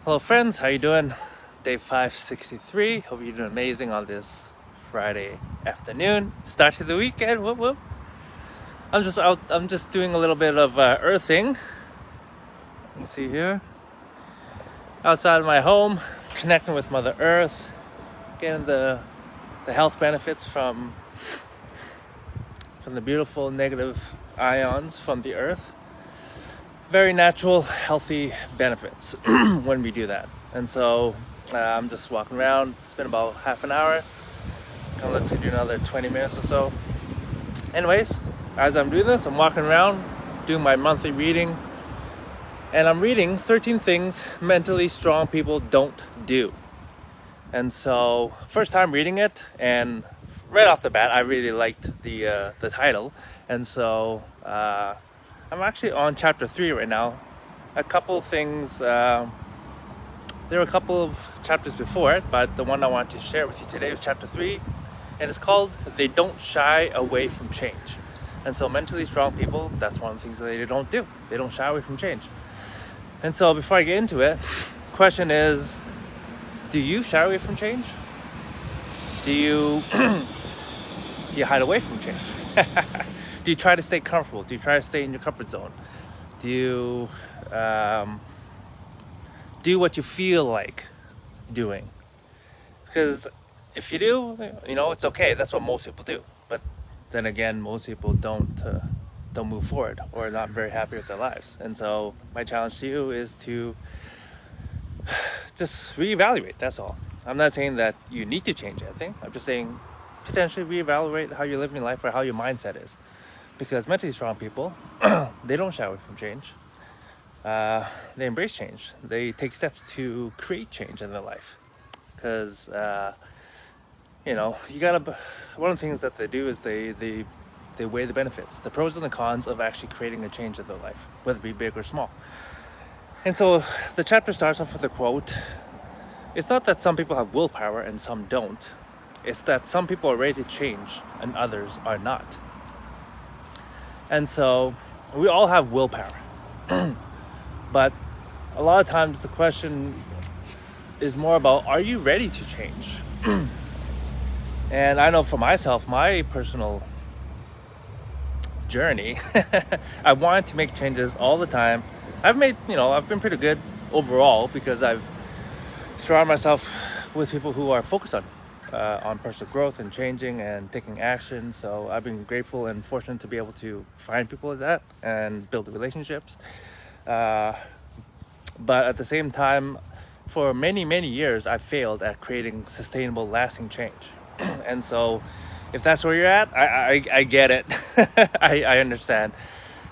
Hello friends, how you doing? Day 563. Hope you're doing amazing on this Friday afternoon. Start to the weekend. Whoop whoop. I'm just doing a little bit of earthing. You see here, outside of my home, connecting with Mother Earth, getting the health benefits from the beautiful negative ions from the earth. Very natural, healthy benefits when we do that. And so I'm just walking around. It's been about half an hour. Gonna look to do another 20 minutes or so. Anyways, as I'm doing this, I'm walking around doing my monthly reading, and I'm reading 13 things mentally strong people don't do. And so first time reading it, and right off the bat I really liked the title. And so I'm actually on chapter 3 right now. A couple things, there were a couple of chapters before it, but the one I want to share with you today is chapter 3, and it's called They Don't Shy Away from Change. And so mentally strong people, that's one of the things that they don't do. They don't shy away from change. And so before I get into it, question is, do you shy away from change? Do you hide away from change? Do you try to stay comfortable? Do you try to stay in your comfort zone? Do you do what you feel like doing? Because if you do, it's okay. That's what most people do. But then again, most people don't move forward or are not very happy with their lives. And so my challenge to you is to just reevaluate. That's all. I'm not saying that you need to change anything. I'm just saying potentially reevaluate how you're living your life or how your mindset is. Because mentally strong people, they don't shy away from change. They embrace change. They take steps to create change in their life. Because, you gotta, one of the things that they do is they weigh the benefits, the pros and the cons of actually creating a change in their life, whether it be big or small. And so the chapter starts off with a quote. It's not that some people have willpower and some don't. It's that some people are ready to change and others are not. And so we all have willpower. But a lot of times the question is more about, are you ready to change? And I know for myself, my personal journey, I wanted to make changes all the time. I've been pretty good overall because I've surrounded myself with people who are focused on personal growth and changing and taking action. So I've been grateful and fortunate to be able to find people like that and build relationships. But at the same time, for many years, I failed at creating sustainable, lasting change. And so if that's where you're at, I get it. I understand.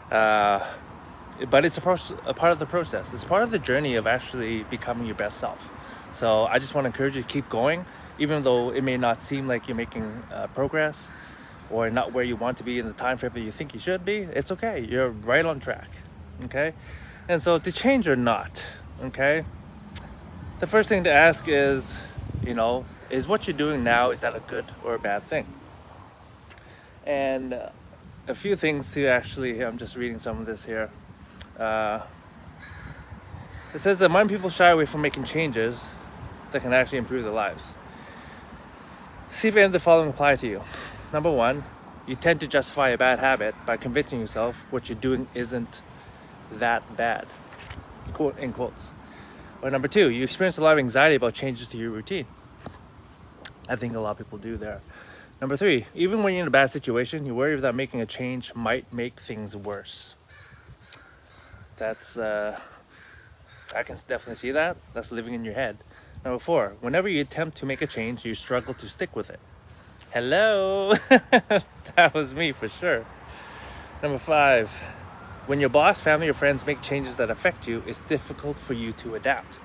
But it's a part of the process. It's part of the journey of actually becoming your best self. So I just want to encourage you to keep going. Even though it may not seem like you're making progress or not where you want to be in the time frame that you think you should be, it's okay. You're right on track, okay? And so to change or not, okay? The first thing to ask is, is what you're doing now, is that a good or a bad thing? And a few things to actually, I'm just reading some of this here. It says that many people shy away from making changes that can actually improve their lives. See if any of the following apply to you. Number one, you tend to justify a bad habit by convincing yourself what you're doing isn't that bad, quote in quotes. Or number two, you experience a lot of anxiety about changes to your routine. I think a lot of people do there. Number three, even when you're in a bad situation, you worry that making a change might make things worse. That's, I can definitely see that. That's living in your head. Number four, whenever you attempt to make a change, you struggle to stick with it. Hello, that was me for sure. Number five, when your boss, family, or friends make changes that affect you, it's difficult for you to adapt.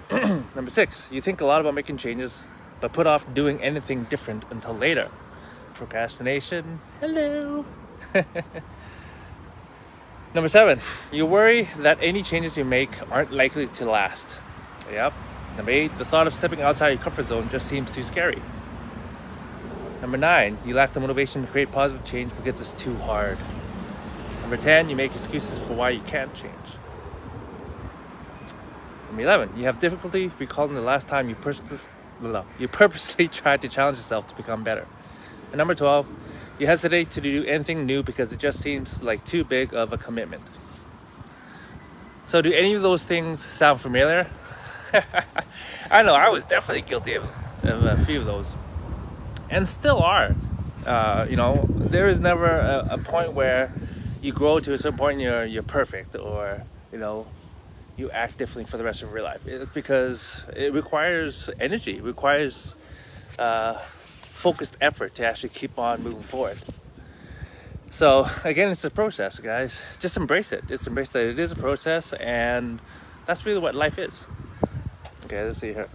Number six, you think a lot about making changes, but put off doing anything different until later. Procrastination, hello. Number seven, you worry that any changes you make aren't likely to last. Yep. Number eight, the thought of stepping outside your comfort zone just seems too scary. Number nine, you lack the motivation to create positive change because it's too hard. Number 10, you make excuses for why you can't change. Number 11, you have difficulty recalling the last time you purposely tried to challenge yourself to become better. And number 12, you hesitate to do anything new because it just seems like too big of a commitment. So do any of those things sound familiar? I know I was definitely guilty of a few of those, and still are. There is never a point where you grow to a certain point and you're perfect, or you act differently for the rest of your life. Because it requires energy, it requires focused effort to actually keep on moving forward. So again, it's a process, guys. Just embrace it. Just embrace that it is a process, and that's really what life is. Okay, let's see here.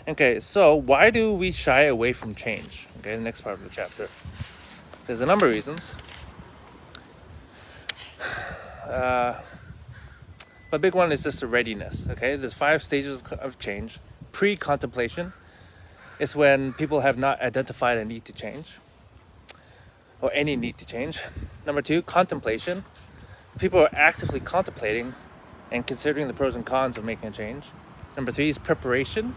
Okay, so why do we shy away from change? Okay, the next part of the chapter. There's a number of reasons. But big one is just the readiness. Okay, there's 5 stages of change. Pre-contemplation is when people have not identified a need to change, or any need to change. Number 2, contemplation. People are actively contemplating and considering the pros and cons of making a change. Number 3 is preparation.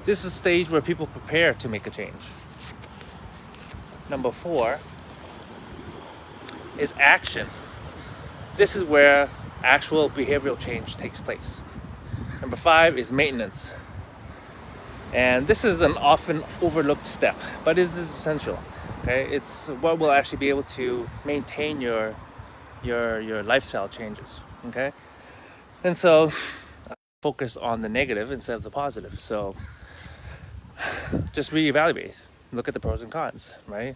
This is a stage where people prepare to make a change. Number 4 is action. This is where actual behavioral change takes place. Number 5 is maintenance. And this is an often overlooked step, but it is essential. Okay, it's what will actually be able to maintain your lifestyle changes. Okay, and so focus on the negative instead of the positive. So just reevaluate, look at the pros and cons. Right?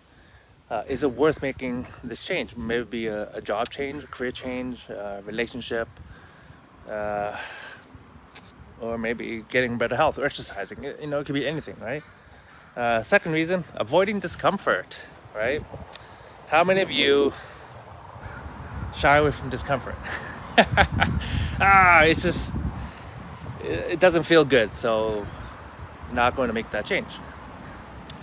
Is it worth making this change? Maybe a job change, a career change, relationship, or maybe getting better health or exercising. It could be anything, right? Second reason, avoiding discomfort, right? How many of you shy away from discomfort? It doesn't feel good, so not going to make that change.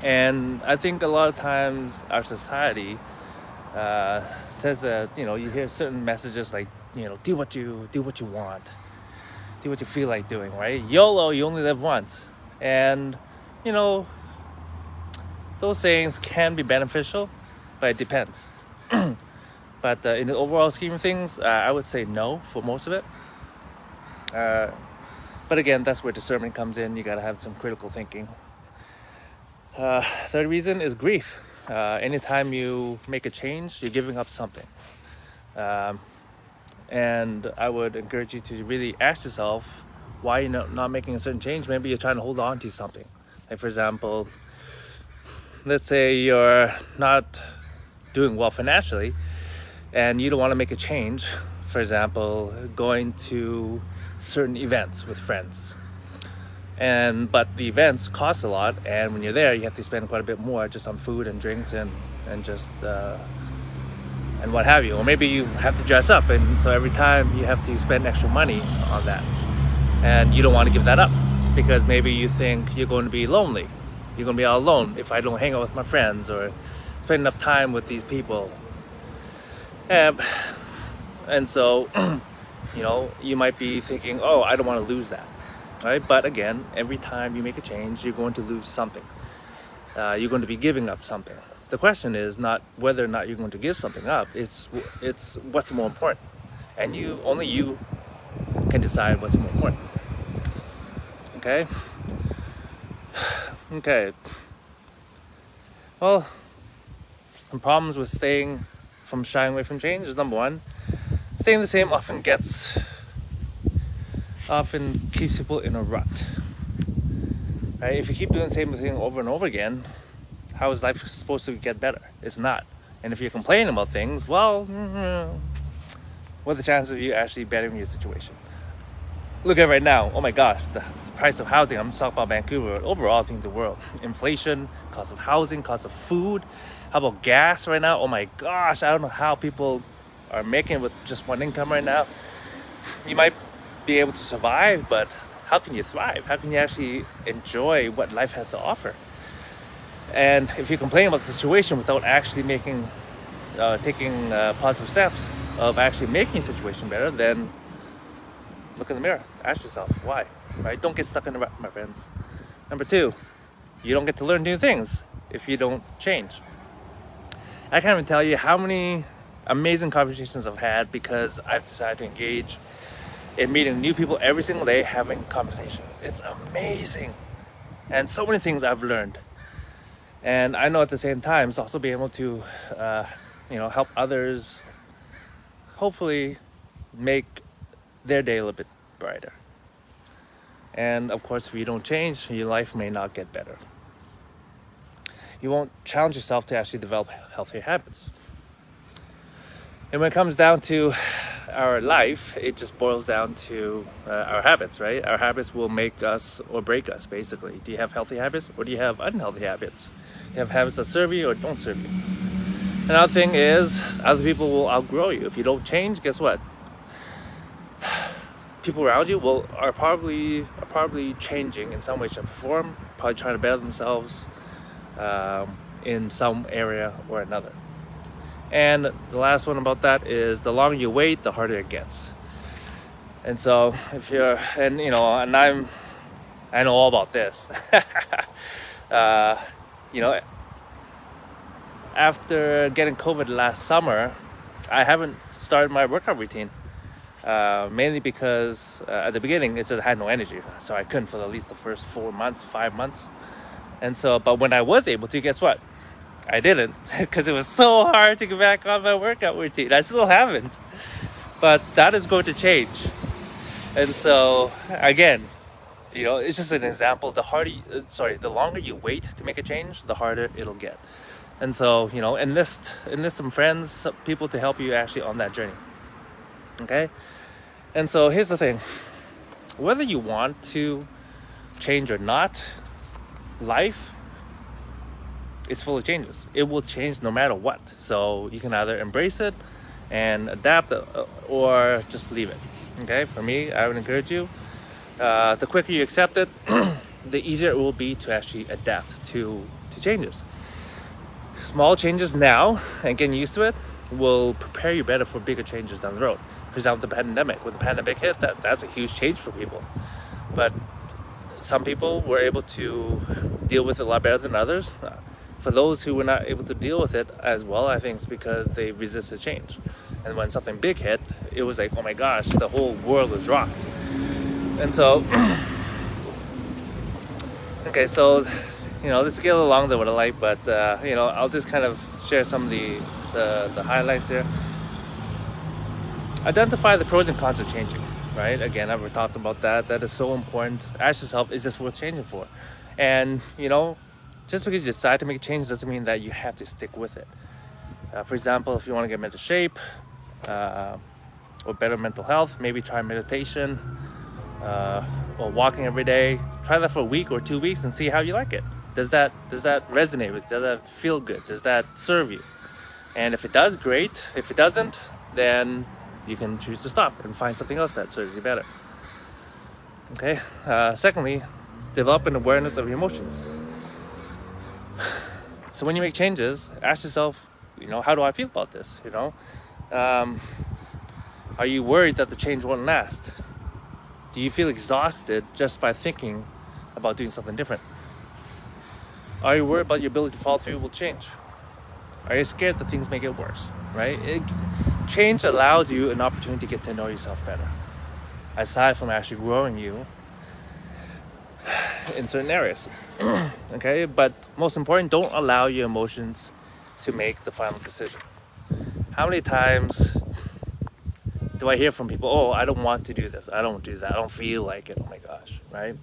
And I think a lot of times our society says that, you hear certain messages like, do what you want, do what you feel like doing, right? YOLO, you only live once. And, those sayings can be beneficial, but it depends. But in the overall scheme of things, I would say no for most of it. But again, that's where discernment comes in. You got to have some critical thinking. Third reason is grief. Anytime you make a change, you're giving up something. And I would encourage you to really ask yourself why you're not making a certain change. Maybe you're trying to hold on to something. Like, for example, let's say you're not doing well financially and you don't want to make a change. For example, going to certain events with friends. But the events cost a lot, and when you're there, you have to spend quite a bit more just on food and drinks and just and what have you. Or maybe you have to dress up, and so every time you have to spend extra money on that, and you don't want to give that up because maybe you think you're going to be lonely. You're going to be all alone if I don't hang out with my friends or spend enough time with these people. And so, you might be thinking, oh, I don't want to lose that. Right? But again, every time you make a change, you're going to lose something. You're going to be giving up something. The question is not whether or not you're going to give something up. It's what's more important. And only you can decide what's more important. Okay? Okay. Well, some problems with from shying away from change is number 1. Staying the same often keeps people in a rut. Right? If you keep doing the same thing over and over again, how is life supposed to get better? It's not. And if you're complaining about things, well, what are the chances of you actually bettering your situation? Look at right now. Oh my gosh, the price of housing. I'm just talking about Vancouver, but overall, I think the world. Inflation, cost of housing, cost of food. How about gas right now? Oh my gosh, I don't know how people are making it with just one income right now. You might be able to survive, but how can you thrive? How can you actually enjoy what life has to offer? And if you complain about the situation without actually taking positive steps of actually making the situation better, then look in the mirror, ask yourself why, right? Don't get stuck in the rut, my friends. Number 2, you don't get to learn new things if you don't change. I can't even tell you how many amazing conversations I've had because I've decided to engage in meeting new people every single day, having conversations. It's amazing. And so many things I've learned. And I know at the same time, it's also being able to, help others hopefully make their day a little bit brighter. And of course, if you don't change, your life may not get better. You won't challenge yourself to actually develop healthier habits. And when it comes down to our life, it just boils down to our habits, right? Our habits will make us or break us, basically. Do you have healthy habits or do you have unhealthy habits? You have habits that serve you or don't serve you. Another thing is, other people will outgrow you. If you don't change, guess what? People around you are probably changing in some way, shape, or form, probably trying to better themselves in some area or another. And the last one about that is the longer you wait, the harder it gets. And so if you're, I know all about this. After getting COVID last summer, I haven't started my workout routine. Mainly because at the beginning, I had no energy. So I couldn't for at least the first 4 months, 5 months. And so, but when I was able to, guess what? I didn't, because it was so hard to get back on my workout routine. I still haven't, but that is going to change. And so again, it's just an example. The longer you wait to make a change, the harder it'll get. And so, enlist some friends, some people to help you actually on that journey. Okay. And so here's the thing, whether you want to change or not, life is full of changes. It will change no matter what. So you can either embrace it and adapt or just leave it. Okay, for me, I would encourage you, the quicker you accept it, the easier it will be to actually adapt to changes. Small changes now and getting used to it will prepare you better for bigger changes down the road. For example, the pandemic. When the pandemic hit, that's a huge change for people. But some people were able to deal with it a lot better than others. For those who were not able to deal with it as well, I think it's because they resisted change. And when something big hit, it was like, oh my gosh, the whole world was rocked. And so, okay, so, this is getting a little longer than what I like, but, I'll just kind of share some of the highlights here. Identify the pros and cons of changing, right? Again, I've talked about that. That is so important. Ask yourself, is this worth changing for? And, just because you decide to make a change doesn't mean that you have to stick with it. For example, if you want to get into shape or better mental health, maybe try meditation or walking every day. Try that for a week or 2 weeks and see how you like it. Does that resonate with you? Does that feel good? Does that serve you? And if it does, great. If it doesn't, then you can choose to stop and find something else that serves you better. Okay. Secondly, develop an awareness of your emotions. So when you make changes, ask yourself, how do I feel about this? Are you worried that the change won't last? Do you feel exhausted just by thinking about doing something different? Are you worried about your ability to follow through with change? Are you scared that things may get worse, right? Change allows you an opportunity to get to know yourself better, aside from actually growing you in certain areas. Okay, but most important, don't allow your emotions to make the final decision. How many times do I hear from people, oh, I don't want to do this, I don't do that, I don't feel like it, oh my gosh, right?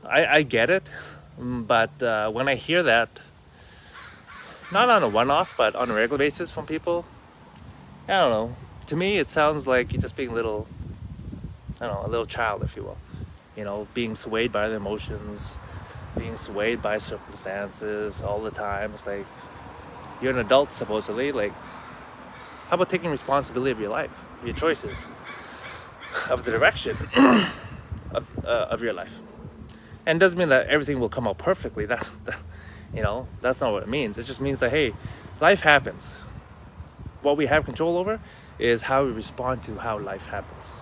I get it, but when I hear that, not on a one-off, but on a regular basis from people, I don't know, to me it sounds like you're just being a little child, if you will. Being swayed by the emotions, being swayed by circumstances all the time. It's like, you're an adult supposedly, like, how about taking responsibility of your life, of your choices, of the direction of your life? And it doesn't mean that everything will come out perfectly. That's not what it means. It just means that, hey, life happens. What we have control over is how we respond to how life happens.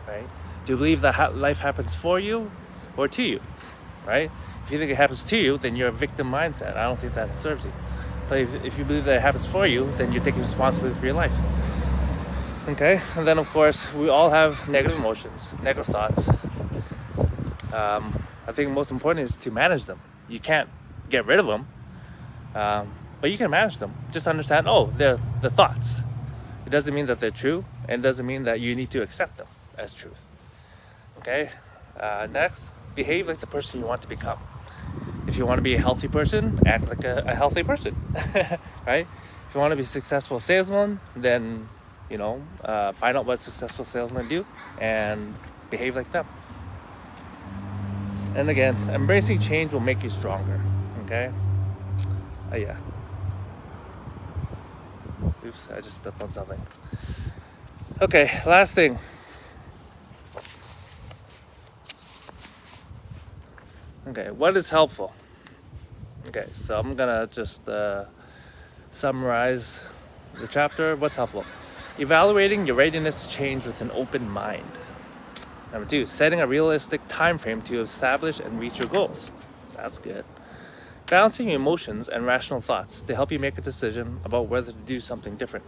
right? Do you believe that life happens for you or to you, right? If you think it happens to you, then you're a victim mindset. I don't think that serves you. But if you believe that it happens for you, then you're taking responsibility for your life. Okay? And then, of course, we all have negative emotions, negative thoughts. I think most important is to manage them. You can't get rid of them, but you can manage them. Just understand, they're the thoughts. It doesn't mean that they're true, and it doesn't mean that you need to accept them as truth. Okay? Next, behave like the person you want to become. If you want to be a healthy person, act like a healthy person, right? If you want to be a successful salesman, then, find out what successful salesmen do and behave like them. And again, embracing change will make you stronger, okay? Yeah. Oops, I just stepped on something. Okay, last thing. Okay, what is helpful? Okay, so I'm gonna just summarize the chapter. What's helpful? Evaluating your readiness to change with an open mind. Number 2, setting a realistic time frame to establish and reach your goals. That's good. Balancing your emotions and rational thoughts to help you make a decision about whether to do something different.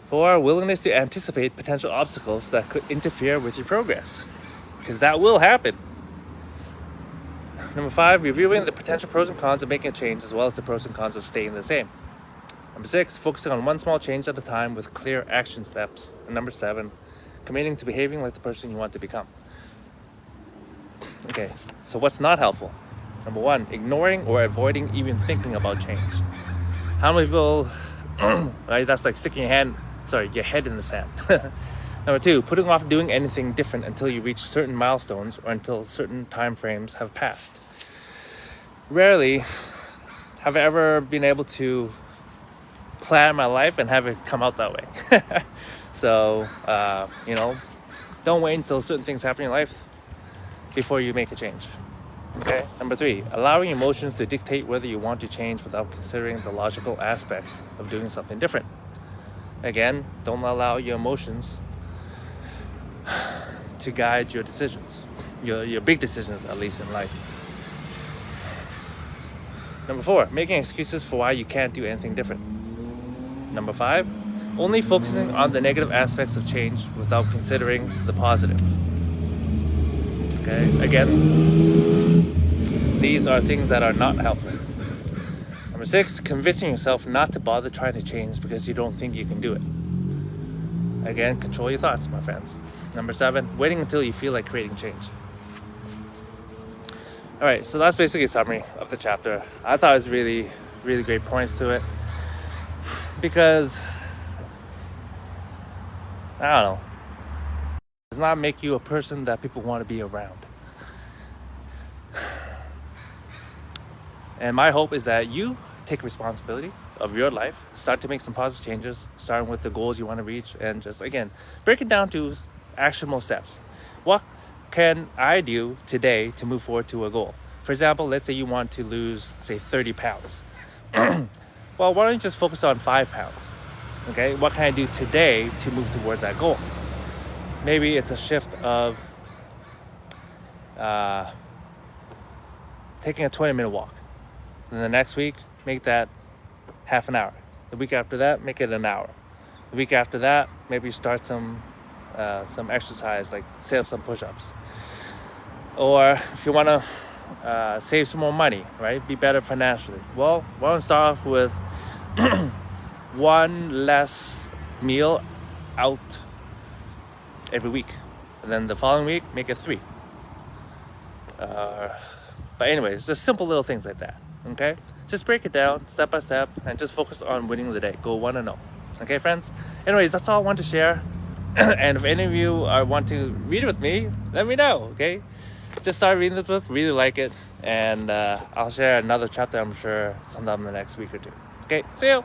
4, willingness to anticipate potential obstacles that could interfere with your progress, because that will happen. Number 5, reviewing the potential pros and cons of making a change, as well as the pros and cons of staying the same. Number 6, focusing on one small change at a time with clear action steps. And number 7, committing to behaving like the person you want to become. Okay, so what's not helpful? Number 1, ignoring or avoiding even thinking about change. How many people, right, that's like sticking your head in the sand. Number 2, putting off doing anything different until you reach certain milestones or until certain time frames have passed. Rarely have I ever been able to plan my life and have it come out that way. So, don't wait until certain things happen in your life before you make a change. Okay. Number 3, allowing emotions to dictate whether you want to change without considering the logical aspects of doing something different. Again, don't allow your emotions to guide your decisions, your big decisions, at least in life. Number 4, making excuses for why you can't do anything different. Number 5, only focusing on the negative aspects of change without considering the positive. Okay, again, these are things that are not helpful. Number 6, convincing yourself not to bother trying to change because you don't think you can do it. Again, control your thoughts, my friends. Number 7, waiting until you feel like creating change. All right, so that's basically a summary of the chapter. I thought it was really, really great points to it, because I don't know, it does not make you a person that people want to be around. And my hope is that you take responsibility of your life, start to make some positive changes, starting with the goals you want to reach, and just, again, break it down to actionable steps. What can I do today to move forward to a goal? For example, let's say you want to lose, say, 30 pounds. Well, why don't you just focus on 5 pounds? Okay, what can I do today to move towards that goal? Maybe it's a shift of taking a 20-minute walk. And the next week, make that half an hour. The week after that, make it an hour. The week after that, maybe start some exercise, like set up some push-ups. Or if you want to save some more money, right? Be better financially. Well, why don't start off with one less meal out every week, and then the following week make it 3. But anyways, just simple little things like that. Okay, just break it down step by step and just focus on winning the day. Go 1-0. Okay, friends. Anyways, that's all I want to share. And if any of you want to read it with me, let me know. Okay, just start reading this book, really like it, and I'll share another chapter, I'm sure, sometime in the next week or 2. Okay, see you.